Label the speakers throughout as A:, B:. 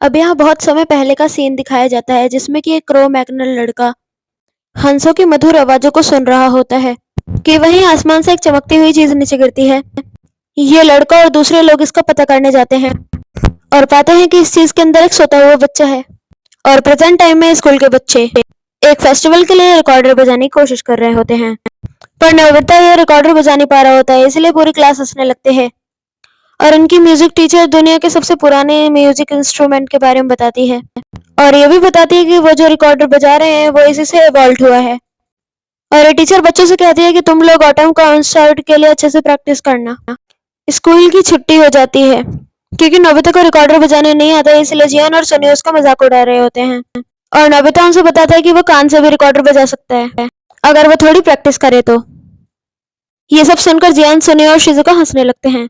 A: अब यहाँ बहुत समय पहले का सीन दिखाया जाता है जिसमें कि एक क्रो मैग्नल लड़का हंसों की मधुर आवाजों को सुन रहा होता है कि वहीं आसमान से एक चमकती हुई चीज नीचे गिरती है। ये लड़का और दूसरे लोग इसका पता करने जाते हैं और पाते हैं कि इस चीज के अंदर एक सोता हुआ बच्चा है। और प्रेजेंट टाइम में स्कूल के बच्चे एक फेस्टिवल के लिए रिकॉर्डर बजाने की कोशिश कर रहे होते हैं, पर नोबिता ये रिकॉर्डर बजा नहीं पा रहा होता है, इसलिए पूरी क्लास हंसने लगते हैं। और उनकी म्यूजिक टीचर दुनिया के सबसे पुराने म्यूजिक इंस्ट्रूमेंट के बारे में बताती है और ये भी बताती है कि वो जो रिकॉर्डर बजा रहे हैं वो इसी से इवॉल्व हुआ है। और ये टीचर बच्चों से कहती है कि तुम लोग ऑटम कॉन्सर्ट के लिए अच्छे से प्रैक्टिस करना। स्कूल की छुट्टी हो जाती है क्योंकि नोबिता को रिकॉर्डर बजाने नहीं आता, इसलिए जियान और सोनी उसका मजाक उड़ा रहे होते हैं। और नोबिता उनसे बताता है कि वो कान से भी रिकॉर्डर बजा सकता है अगर वो थोड़ी प्रैक्टिस करे तो। ये सब सुनकर जियान, सोनी और शिजुका हंसने लगते हैं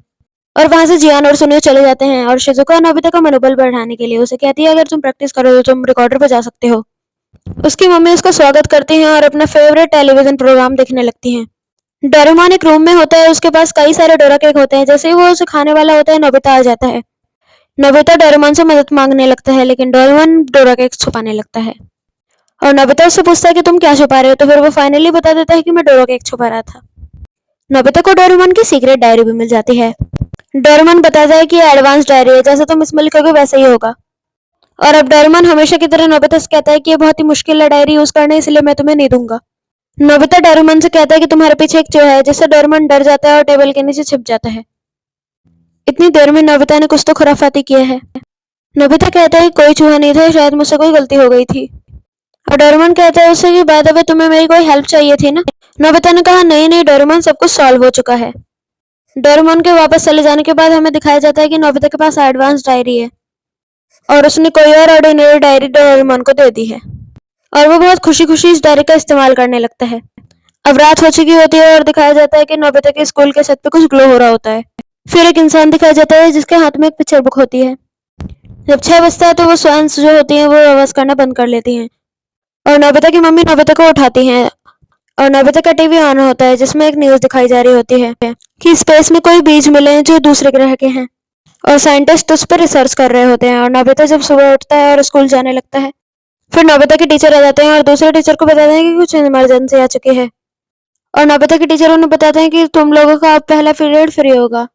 A: और वहां से जियान और सोनियो चले जाते हैं। और शिजुका नोबिता का मनोबल बढ़ाने के लिए उसे कहती है अगर तुम प्रैक्टिस करो तो तुम रिकॉर्डर बजा सकते हो। उसकी मम्मी उसका स्वागत करती हैं और अपना फेवरेट टेलीविजन प्रोग्राम देखने लगती हैं। डोरेमोन एक रूम में होता है, उसके पास कई सारे डोरा केक होते हैं। जैसे ही वो उसे खाने वाला होता है नोबिता आ जाता है। नोबिता डोरेमोन से मदद मांगने लगता है लेकिन डोरेमोन डोरा केक छुपाने लगता है और नोबिता उससे पूछता है कि तुम क्या छुपा रहे हो, तो फिर वो फाइनली बता देता है कि मैं डोरा केक छुपा रहा था। नोबिता को डोरेमोन की सीक्रेट डायरी भी मिल जाती है। डोरेमोन बताता है कि ये एडवांस डायरी है, जैसे तुम इसमें लिखोगे वैसे ही होगा। और अब डोरेमोन हमेशा की तरह नोबिता से कहता है कि ये बहुत ही मुश्किल है डायरी यूज करने, इसलिए मैं तुम्हें नहीं दूंगा। नोबिता डोरेमोन से कहता है कि तुम्हारे पीछे एक चूहा है, जिससे डोरेमोन डर जाता है और टेबल के नीचे छिप जाता है। इतनी देर में नोबिता ने कुछ तो खुराफाती किया है। नोबिता कहता है कोई चूहा नहीं था, शायद मुझसे कोई गलती हो गई थी। और डोरेमोन कहता है उससे कि बाय द वे तुम्हें मेरी कोई हेल्प चाहिए थी ना। नोबिता ने कहा नहीं नहीं डोरेमोन, सब कुछ सॉल्व हो चुका है। डोरेमोन के वापस चले जाने के बाद हमें दिखाया जाता है कि नोबिता के पास एडवांस डायरी है और उसने कोई और ऑर्डिनरी डायरी डोरेमोन को दे दी है और वो बहुत खुशी खुशी इस डायरी का इस्तेमाल करने लगता है। अब रात हो चुकी होती है और दिखाया जाता है कि नोबिता के स्कूल के छत पे कुछ ग्लो हो रहा होता है। फिर एक इंसान दिखाया जाता है जिसके हाथ में एक पिक्चर बुक होती है। जब 6 बजता है तो वो स्वैन्स जो होती हैं वो आवाज करना बंद कर लेती हैं और नोबिता की मम्मी नोबिता को उठाती हैं और नोबिता का टीवी ऑन होता है जिसमें एक न्यूज दिखाई जा रही होती है कि स्पेस में कोई बीज मिले हैं जो दूसरे ग्रह के हैं और साइंटिस्ट उस पर रिसर्च कर रहे होते हैं। और नोबिता जब सुबह उठता है और स्कूल जाने लगता है, फिर नोबिता के टीचर आ जाते हैं और दूसरे टीचर को बताते हैं कि कुछ इमरजेंसी आ चुकी है। और नोबिता के टीचर उन्हें बताते हैं कि तुम लोगों का अब पहला पीरियड फ्री होगा।